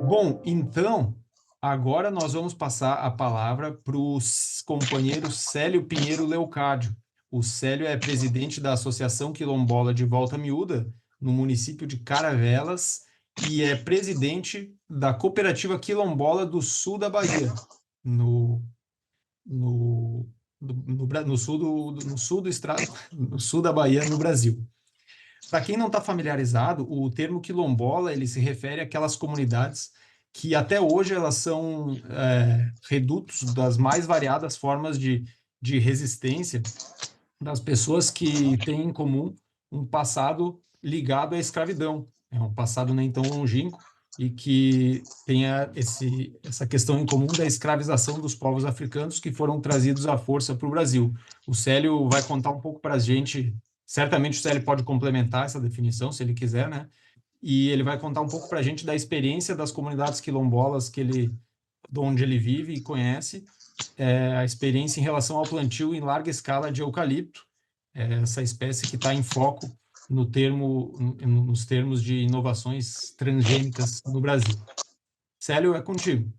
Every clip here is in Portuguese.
Bom, então, agora nós vamos passar a palavra para o companheiro Célio Pinheiro Leocádio. O Célio é presidente da Associação Quilombola de Volta Miúda, no município de Caravelas, e é presidente da Cooperativa Quilombola do Sul da Bahia, no, no, no sul no sul do estado, no sul da Bahia, no Brasil. Para quem não está familiarizado, o termo quilombola ele se refere àquelas comunidades que até hoje elas são redutos das mais variadas formas de resistência das pessoas que têm em comum um passado ligado à escravidão. É um passado nem tão longínquo e que tenha essa questão em comum da escravização dos povos africanos que foram trazidos à força para o Brasil. O Célio vai contar um pouco para a gente, certamente o Célio pode complementar essa definição, se ele quiser, né? E ele vai contar um pouco para a gente da experiência das comunidades quilombolas de onde ele vive e conhece, a experiência em relação ao plantio em larga escala de eucalipto, essa espécie que está em foco nos termos de inovações transgênicas no Brasil. Célio, é contigo.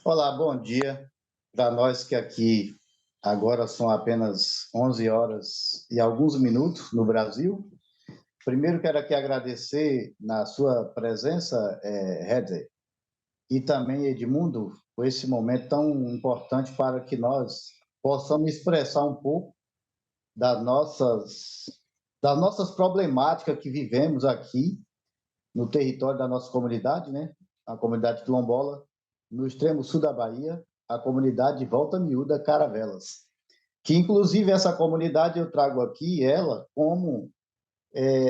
Olá, bom dia. Para nós que aqui agora são apenas 11 horas e alguns minutos no Brasil. Primeiro quero aqui agradecer na sua presença, Heather, e também Edmundo, por esse momento tão importante para que nós possamos expressar um pouco das nossas problemáticas que vivemos aqui no território da nossa comunidade, né? A comunidade quilombola, no extremo sul da Bahia, a comunidade de Volta Miúda, Caravelas. Que, inclusive, essa comunidade eu trago aqui, ela, como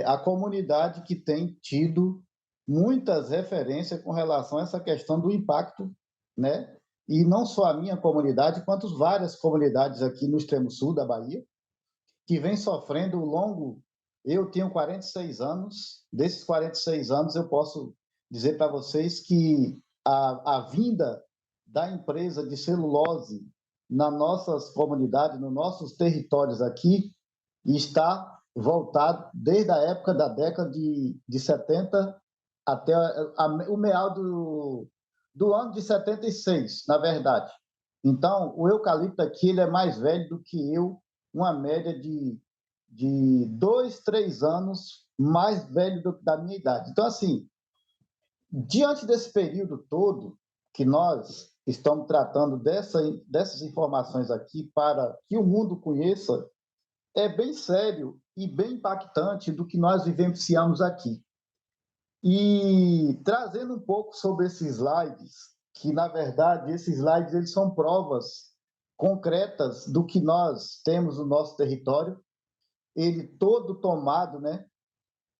a comunidade que tem tido muitas referências com relação a essa questão do impacto, né? E não só a minha comunidade, quanto várias comunidades aqui no extremo sul da Bahia, que vem sofrendo longo. Eu tenho 46 anos, desses 46 anos eu posso dizer para vocês que a vinda da empresa de celulose nas nossas comunidades, nos nossos territórios aqui, está voltado desde a época da década de 70 até o meio do ano de 76, na verdade. Então, o eucalipto aqui ele é mais velho do que eu, uma média de 2, 3 anos mais velho da minha idade. Então, assim, diante desse período todo que nós estamos tratando dessas informações aqui para que o mundo conheça, é bem sério e bem impactante do que nós vivenciamos aqui. E trazendo um pouco sobre esses slides, que na verdade esses slides eles são provas concretas do que nós temos no nosso território, ele todo tomado, né,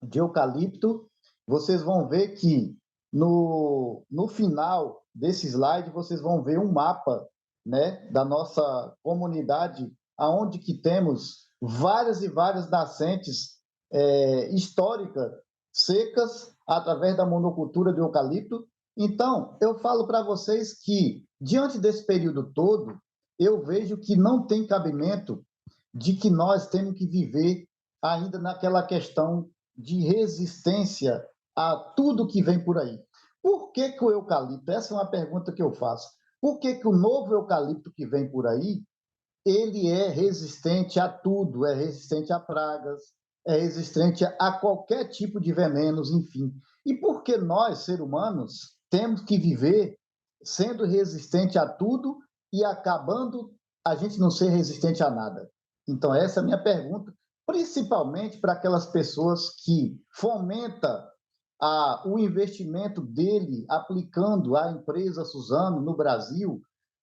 de eucalipto. Vocês vão ver que no final desse slide vocês vão ver um mapa, né, da nossa comunidade, aonde que temos várias e várias nascentes históricas secas através da monocultura de eucalipto. Então, eu falo para vocês que, diante desse período todo, eu vejo que não tem cabimento de que nós temos que viver ainda naquela questão de resistência a tudo que vem por aí. Por que que o eucalipto? Essa é uma pergunta que eu faço. Por que que o novo eucalipto que vem por aí, ele é resistente a tudo, é resistente a pragas, é resistente a qualquer tipo de venenos, enfim. E por que nós, seres humanos, temos que viver sendo resistente a tudo e acabando a gente não ser resistente a nada? Então, essa é a minha pergunta, principalmente para aquelas pessoas que fomentam o investimento dele aplicando a empresa Suzano no Brasil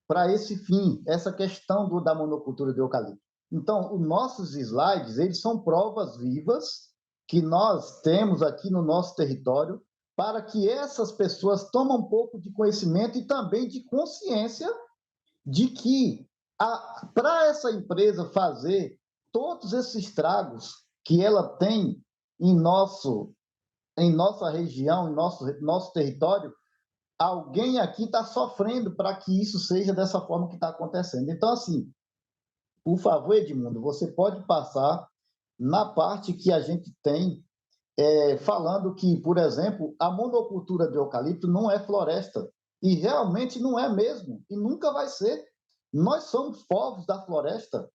para esse fim, essa questão da monocultura de eucalipto. Então, os nossos slides, eles são provas vivas que nós temos aqui no nosso território para que essas pessoas tomem um pouco de conhecimento e também de consciência de que para essa empresa fazer todos esses estragos que ela tem em nossa região, em nosso território, alguém aqui está sofrendo para que isso seja dessa forma que está acontecendo. Então, assim, por favor, Edmundo, você pode passar na parte que a gente tem falando que, por exemplo, a monocultura de eucalipto não é floresta. E realmente não é mesmo, e nunca vai ser. Nós somos povos da floresta.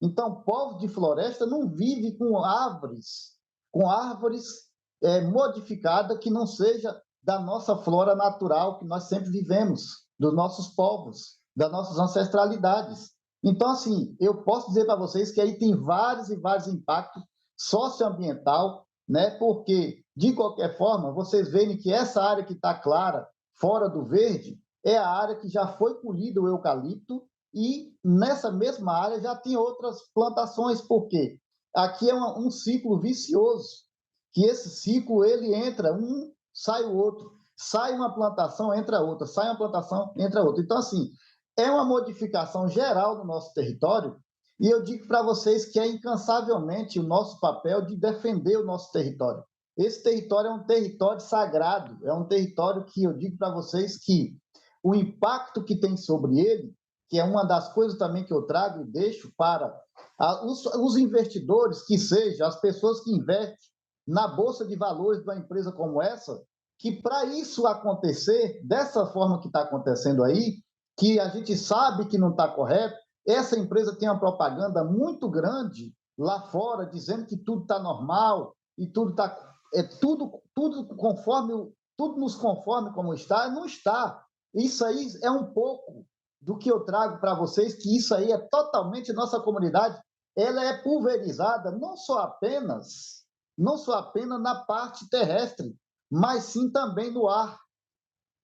Então, povos de floresta não vivem com árvores modificadas que não seja da nossa flora natural que nós sempre vivemos, dos nossos povos, das nossas ancestralidades. Então, assim, eu posso dizer para vocês que aí tem vários e vários impactos socioambiental, né? Porque, de qualquer forma, vocês veem que essa área que está clara, fora do verde, é a área que já foi colhido o eucalipto e nessa mesma área já tem outras plantações, porque aqui é um ciclo vicioso, que esse ciclo ele entra um, sai o outro, sai uma plantação, entra outra, sai uma plantação, entra outra. Então, assim, é uma modificação geral do nosso território e eu digo para vocês que é incansavelmente o nosso papel de defender o nosso território. Esse território é um território sagrado, é um território que eu digo para vocês que o impacto que tem sobre ele, que é uma das coisas também que eu trago e deixo para os investidores, que sejam as pessoas que investem na Bolsa de Valores de uma empresa como essa, que para isso acontecer, dessa forma que está acontecendo aí, que a gente sabe que não está correto, essa empresa tem uma propaganda muito grande lá fora, dizendo que tudo está normal e tudo está tudo conforme, tudo nos conforme como está, não está. Isso aí é um pouco do que eu trago para vocês, que isso aí é totalmente nossa comunidade, ela é pulverizada não só apenas na parte terrestre, mas sim também no ar,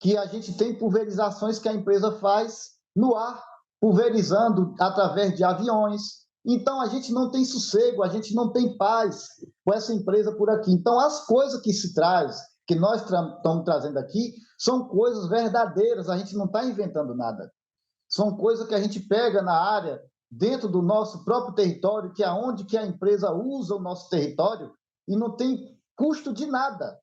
que a gente tem pulverizações que a empresa faz no ar, pulverizando através de aviões. Então, a gente não tem sossego, a gente não tem paz com essa empresa por aqui. Então, as coisas que se traz, que nós estamos trazendo aqui, são coisas verdadeiras, a gente não está inventando nada. São coisas que a gente pega na área, dentro do nosso próprio território, que é onde que a empresa usa o nosso território, e não tem custo de nada.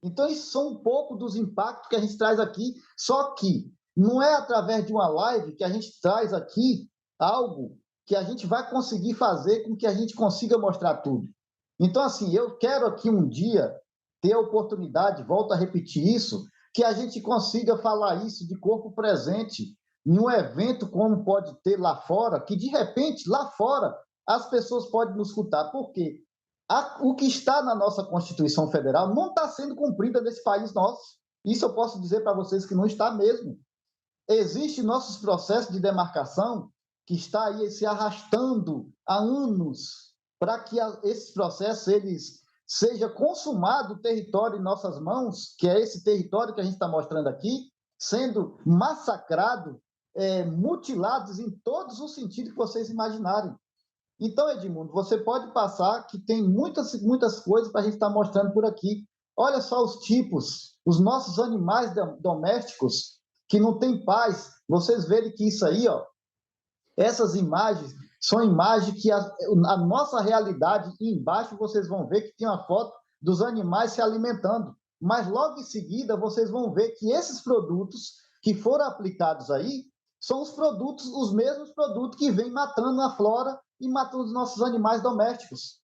Então, isso são um pouco dos impactos que a gente traz aqui, só que não é através de uma live que a gente traz aqui algo que a gente vai conseguir fazer com que a gente consiga mostrar tudo. Então, assim, eu quero aqui um dia ter a oportunidade, volto a repetir isso, que a gente consiga falar isso de corpo presente em um evento como pode ter lá fora, que de repente, lá fora, as pessoas podem nos escutar. Por quê? O que está na nossa Constituição Federal não está sendo cumprida nesse país nosso. Isso eu posso dizer para vocês que não está mesmo. Existem nossos processos de demarcação que está aí se arrastando há anos para que esses processos eles seja consumado o território em nossas mãos, que é esse território que a gente está mostrando aqui, sendo massacrado, mutilados em todos os sentidos que vocês imaginarem. Então, Edmundo, você pode passar que tem muitas, muitas coisas para a gente estar mostrando por aqui. Olha só os tipos, os nossos animais domésticos que não têm paz. Vocês verem que isso aí, ó, essas imagens são imagens que a nossa realidade, e embaixo vocês vão ver que tem uma foto dos animais se alimentando. Mas logo em seguida vocês vão ver que esses produtos que foram aplicados aí são os mesmos produtos que vêm matando a flora e matando os nossos animais domésticos.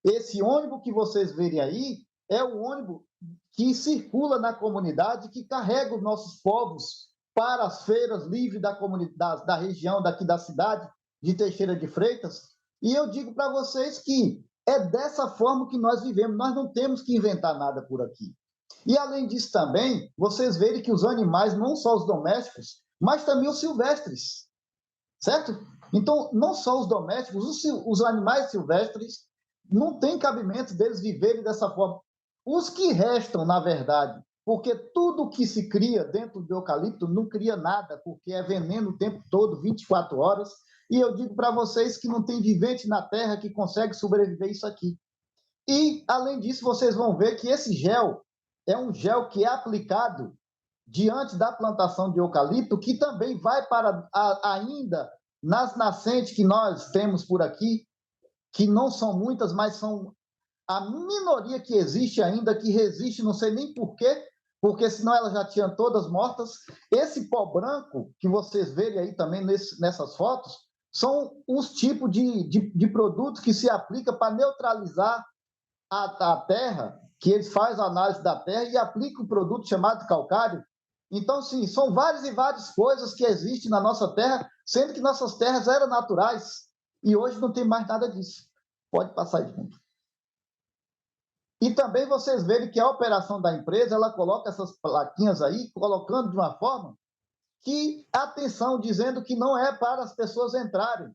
Esse ônibus que vocês verem aí é o ônibus que circula na comunidade, que carrega os nossos povos para as feiras livres da comunidade, da região daqui da cidade de Teixeira de Freitas. E eu digo para vocês que é dessa forma que nós vivemos, nós não temos que inventar nada por aqui. E além disso também, vocês verem que os animais, não só os domésticos, mas também os silvestres, certo? Então, não só os domésticos, os animais silvestres, não tem cabimento deles viverem dessa forma. Os que restam, na verdade, porque tudo que se cria dentro do eucalipto não cria nada, porque é veneno o tempo todo, 24 horas, e eu digo para vocês que não tem vivente na Terra que consegue sobreviver isso aqui. E, além disso, vocês vão ver que esse gel é um gel que é aplicado diante da plantação de eucalipto, que também vai para ainda nas nascentes que nós temos por aqui, que não são muitas, mas são a minoria que existe ainda, que resiste, não sei nem por quê, porque senão elas já tinham todas mortas. Esse pó branco que vocês verem aí também nessas fotos, são os tipos de produtos que se aplica para neutralizar a terra, que eles fazem a análise da terra e aplicam um produto chamado calcário. Então, sim, são várias e várias coisas que existem na nossa terra, sendo que nossas terras eram naturais. E hoje não tem mais nada disso. Pode passar aí junto. E também vocês verem que a operação da empresa, ela coloca essas plaquinhas aí, colocando de uma forma que, atenção, dizendo que não é para as pessoas entrarem.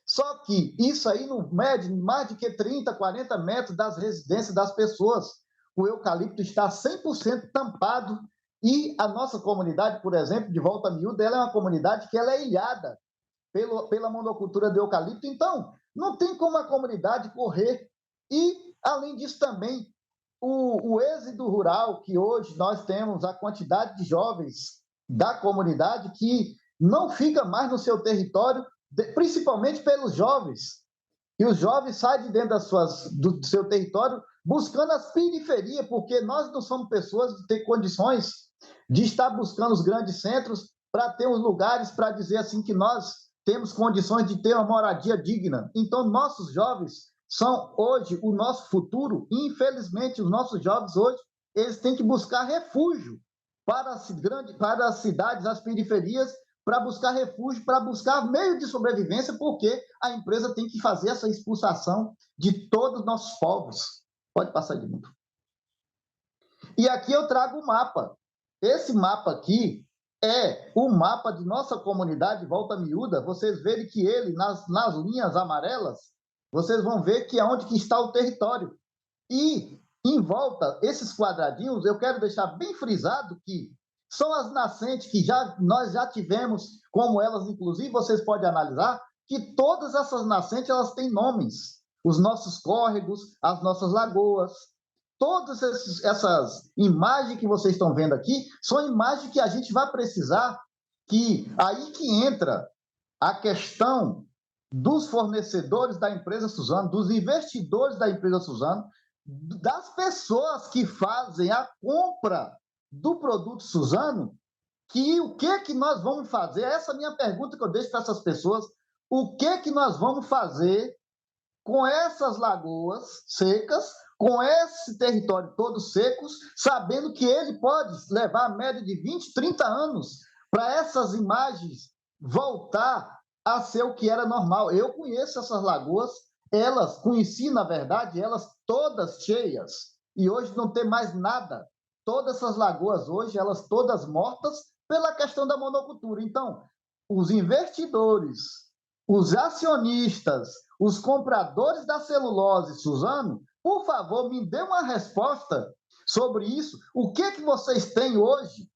Só que isso aí não mede mais de que 30, 40 metros das residências das pessoas. O eucalipto está 100% tampado e a nossa comunidade, por exemplo, de Volta Miúda, ela é uma comunidade que ela é ilhada pela monocultura do eucalipto. Então, não tem como a comunidade correr. E, além disso, também, o êxodo rural, que hoje nós temos a quantidade de jovens da comunidade que não fica mais no seu território, principalmente pelos jovens. E os jovens saem de dentro do seu território buscando as periferias, porque nós não somos pessoas que têm condições de estar buscando os grandes centros para ter os lugares para dizer assim que nós temos condições de ter uma moradia digna. Então, nossos jovens são hoje o nosso futuro e, infelizmente, os nossos jovens hoje, eles têm que buscar refúgio para as cidades, as periferias, para buscar refúgio, para buscar meio de sobrevivência, porque a empresa tem que fazer essa expulsação de todos os nossos povos. Pode passar de novo. E aqui eu trago o mapa. Esse mapa aqui é o mapa de nossa comunidade Volta Miúda. Vocês verem que ele, nas linhas amarelas, vocês vão ver que é onde que está o território. E em volta, esses quadradinhos, eu quero deixar bem frisado que são as nascentes que nós já tivemos, como elas, inclusive, vocês podem analisar, que todas essas nascentes elas têm nomes. Os nossos córregos, as nossas lagoas, todas essas imagens que vocês estão vendo aqui são imagens que a gente vai precisar, que aí que entra a questão dos fornecedores da empresa Suzano, dos investidores da empresa Suzano, das pessoas que fazem a compra do produto Suzano, que o que nós vamos fazer? Essa é a minha pergunta que eu deixo para essas pessoas. O que nós vamos fazer com essas lagoas secas, com esse território todo secos, sabendo que ele pode levar a média de 20, 30 anos para essas imagens voltar a ser o que era normal. Eu conheço essas lagoas, elas, conheci, na verdade, elas todas cheias, e hoje não tem mais nada. Todas essas lagoas hoje, elas todas mortas pela questão da monocultura. Então, os investidores, os acionistas, os compradores da celulose, Suzano, por favor, me dê uma resposta sobre isso. O que vocês têm hoje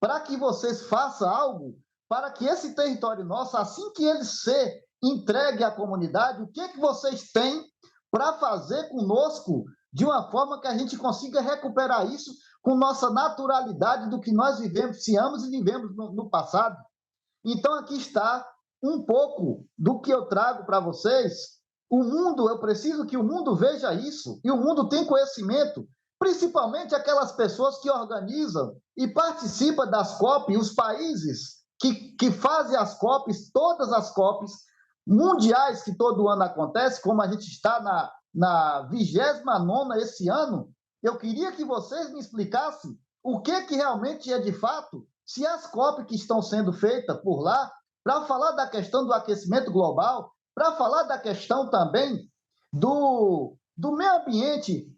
para que vocês façam algo para que esse território nosso, assim que ele se entregue à comunidade, o que vocês têm para fazer conosco de uma forma que a gente consiga recuperar isso com nossa naturalidade do que nós vivenciamos e vivemos no passado. Então, aqui está um pouco do que eu trago para vocês. O mundo, eu preciso que o mundo veja isso, e o mundo tem conhecimento, principalmente aquelas pessoas que organizam e participam das COP, os países que fazem as COPs, todas as COPs mundiais que todo ano acontece, como a gente está na 29ª esse ano. Eu queria que vocês me explicassem o que realmente é de fato, se as COP que estão sendo feitas por lá, para falar da questão do aquecimento global, para falar da questão também do meio ambiente,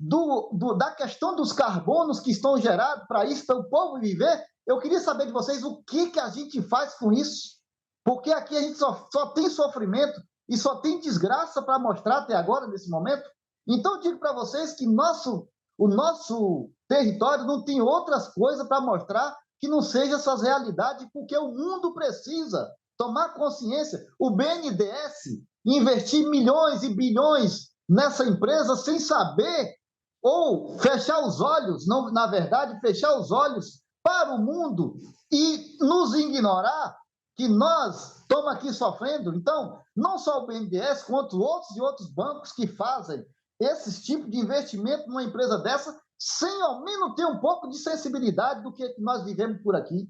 da questão dos carbonos que estão gerados para isso, para o povo viver. Eu queria saber de vocês o que a gente faz com isso, porque aqui a gente só tem sofrimento e só tem desgraça para mostrar até agora, nesse momento. Então, eu digo para vocês que o nosso território não tem outras coisas para mostrar que não seja essas realidades, porque o mundo precisa tomar consciência. O BNDES investir milhões e bilhões nessa empresa sem saber, ou fechar os olhos, não, na verdade, fechar os olhos para o mundo e nos ignorar, que nós estamos aqui sofrendo. Então, não só o BNDES, quanto outros e outros bancos que fazem esse tipo de investimento numa empresa dessa, sem ao menos ter um pouco de sensibilidade do que nós vivemos por aqui.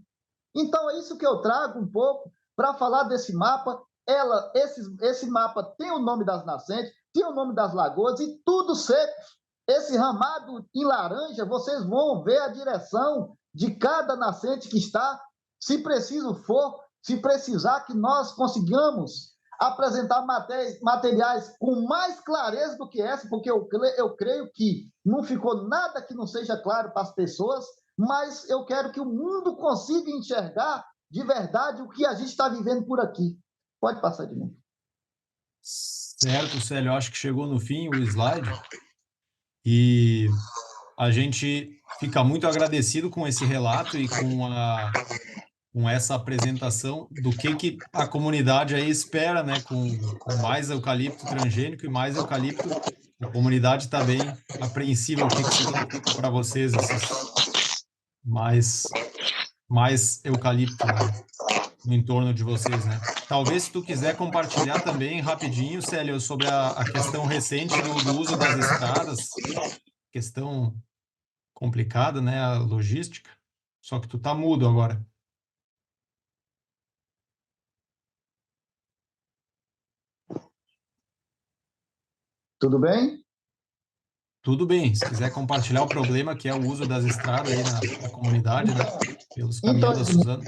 Então, é isso que eu trago um pouco para falar desse mapa. Esse mapa tem o nome das nascentes, tem o nome das lagoas e tudo seco. esse ramado em laranja, vocês vão ver a direção de cada nascente que está, se preciso for, se precisar que nós consigamos apresentar materiais com mais clareza do que essa, porque eu creio que não ficou nada que não seja claro para as pessoas, mas eu quero que o mundo consiga enxergar de verdade o que a gente está vivendo por aqui. Pode passar de novo. Certo, Célio, acho que chegou no fim o slide e a gente fica muito agradecido com esse relato e com essa apresentação do que a comunidade aí espera, né? Com mais eucalipto transgênico e mais eucalipto, a comunidade está bem apreensiva o que significa para vocês esses mais eucalipto, né? No entorno de vocês, né? Talvez se tu quiser compartilhar também rapidinho, Célio, sobre a questão recente do uso das estradas, questão complicada, né? A logística. Só que tu tá mudo agora. Tudo bem? Tudo bem, se quiser compartilhar o problema que é o uso das estradas aí na comunidade, né? Pelos Então, caminhões da Suzano.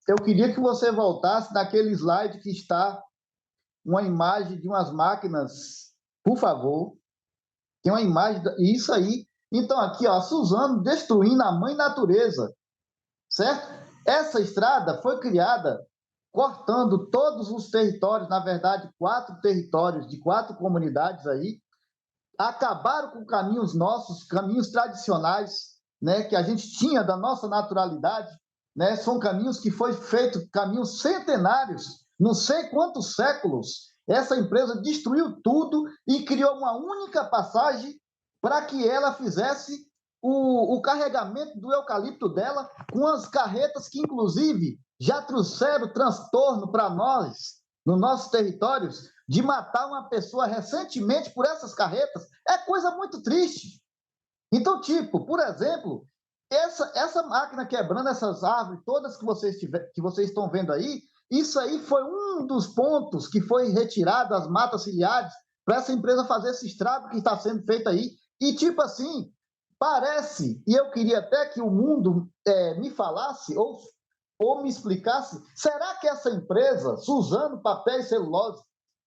eu queria que você voltasse naquele slide que está uma imagem de umas máquinas, por favor. Tem uma imagem, isso aí. Então, aqui, ó, a Suzano destruindo a mãe natureza, certo? Essa estrada foi criada cortando todos os territórios, na verdade, 4 territórios de 4 comunidades aí, acabaram com caminhos nossos, caminhos tradicionais, né, que a gente tinha da nossa naturalidade, né, são caminhos que foi feito, caminhos centenários, não sei quantos séculos. Essa empresa destruiu tudo e criou uma única passagem para que ela fizesse o carregamento do eucalipto dela com as carretas que, inclusive, já trouxeram transtorno para nós, nos nossos territórios, de matar uma pessoa recentemente por essas carretas, é coisa muito triste. Então, tipo, por exemplo, essa máquina quebrando essas árvores todas que vocês estão vendo aí, isso aí foi um dos pontos que foi retirado das matas ciliares para essa empresa fazer esse estrago que está sendo feito aí. E, tipo assim, parece, e eu queria até que o mundo me falasse ou me explicasse, será que essa empresa, Suzano Papel e Celulose,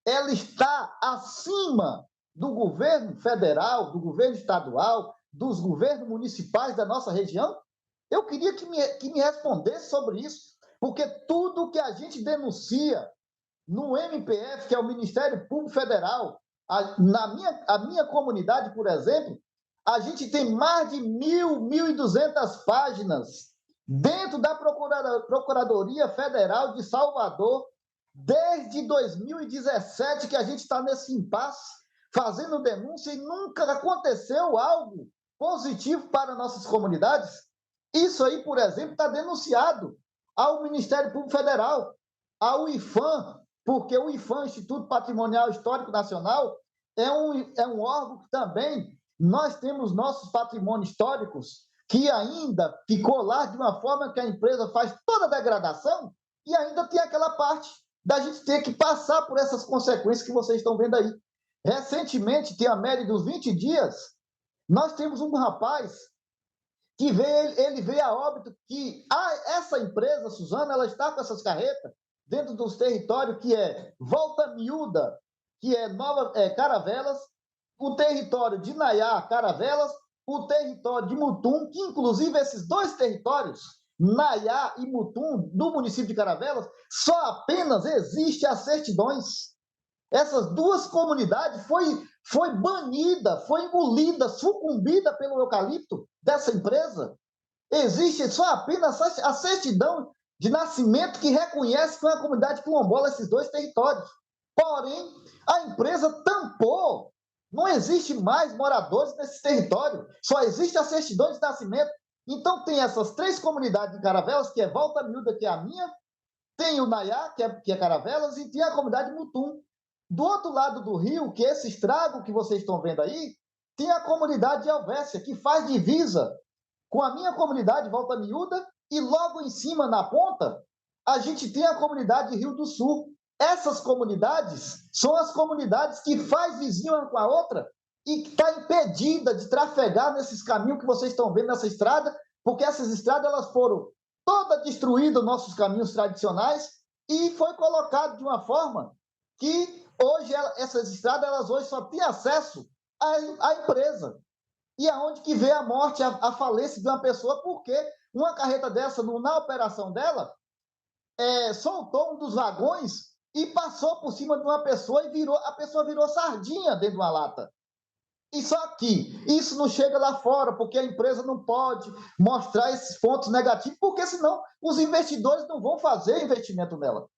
ela está acima do governo federal, do governo estadual, dos governos municipais da nossa região? Eu queria que me respondesse sobre isso, porque tudo que a gente denuncia no MPF, que é o Ministério Público Federal, a minha comunidade, por exemplo, a gente tem mais de 1.200 páginas dentro da Procuradoria Federal de Salvador, desde 2017 que a gente está nesse impasse, fazendo denúncia e nunca aconteceu algo positivo para nossas comunidades. Isso aí, por exemplo, está denunciado ao Ministério Público Federal, ao IPHAN, porque o IPHAN, Instituto Patrimonial Histórico Nacional, é um órgão que também nós temos nossos patrimônios históricos que ainda ficou lá de uma forma que a empresa faz toda a degradação e ainda tem aquela parte da gente ter que passar por essas consequências que vocês estão vendo aí. Recentemente, tem a média dos 20 dias, nós temos um rapaz que ele veio a óbito que essa empresa, Suzano, ela está com essas carretas dentro dos territórios que é Volta Miúda, que é Caravelas, o território de Naiá, Caravelas, o território de Mutum, que inclusive esses dois territórios, Naiá e Mutum, do município de Caravelas, só apenas existe as certidões. Essas duas comunidades foi banida, foi engolida, sucumbida pelo eucalipto dessa empresa. Existe só apenas a certidão de nascimento que reconhece que é uma comunidade quilombola esses dois territórios. Porém, a empresa tampou. Não existe mais moradores nesse território. Só existe a certidão de nascimento. Então, tem essas 3 comunidades de Caravelas, que é Volta Miúda, que é a minha, tem o Naiá, que é Caravelas, e tem a comunidade Mutum. Do outro lado do rio, que é esse estrago que vocês estão vendo aí, tem a comunidade de Alvécia, que faz divisa com a minha comunidade Volta Miúda, e logo em cima, na ponta, a gente tem a comunidade de Rio do Sul. Essas comunidades são as comunidades que faz vizinha uma com a outra, e que está impedida de trafegar nesses caminhos que vocês estão vendo nessa estrada, porque essas estradas elas foram todas destruídas, nossos caminhos tradicionais, e foi colocado de uma forma que hoje essas estradas elas hoje só têm acesso à empresa. E aonde que vê a morte, a falência de uma pessoa, porque uma carreta dessa, na operação dela, soltou um dos vagões e passou por cima de uma pessoa e a pessoa virou sardinha dentro de uma lata. E só que isso não chega lá fora, porque a empresa não pode mostrar esses pontos negativos, porque senão os investidores não vão fazer investimento nela.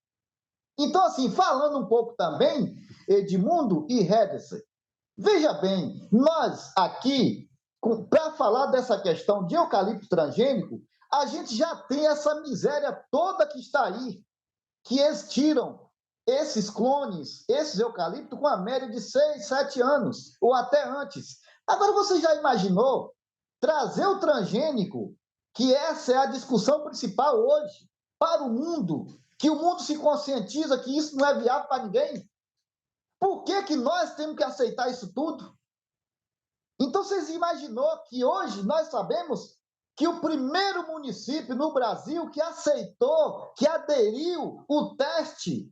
Então, assim, falando um pouco também, Edmundo e Hedson, veja bem, nós aqui, para falar dessa questão de eucalipto transgênico, a gente já tem essa miséria toda que está aí, que eles tiram esses clones, esses eucaliptos, com a média de 6, 7 anos, ou até antes. Agora, você já imaginou trazer o transgênico, que essa é a discussão principal hoje, para o mundo, que o mundo se conscientiza que isso não é viável para ninguém? Por que nós temos que aceitar isso tudo? Então, vocês imaginou que hoje nós sabemos que o primeiro município no Brasil que aceitou, que aderiu o teste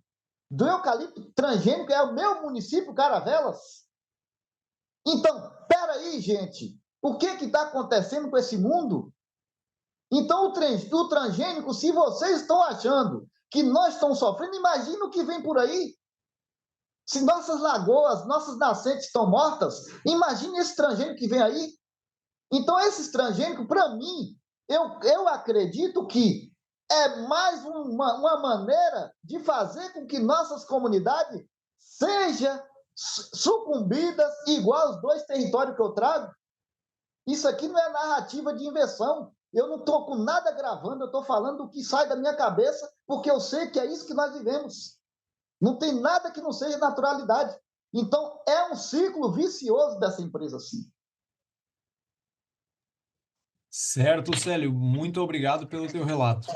do eucalipto transgênico é o meu município, Caravelas? Então, peraí, gente, o que está acontecendo com esse mundo? Então, o transgênico, se vocês estão achando que nós estamos sofrendo, imagina o que vem por aí. Se nossas lagoas, nossas nascentes estão mortas, imagine esse transgênico que vem aí. Então, esse transgênico, para mim, eu acredito que é mais uma maneira de fazer com que nossas comunidades sejam sucumbidas igual aos 2 territórios que eu trago. Isso aqui não é narrativa de invenção. Eu não estou com nada gravando, eu estou falando do que sai da minha cabeça, porque eu sei que é isso que nós vivemos. Não tem nada que não seja naturalidade. Então, é um ciclo vicioso dessa empresa, sim. Certo, Célio, muito obrigado pelo teu relato.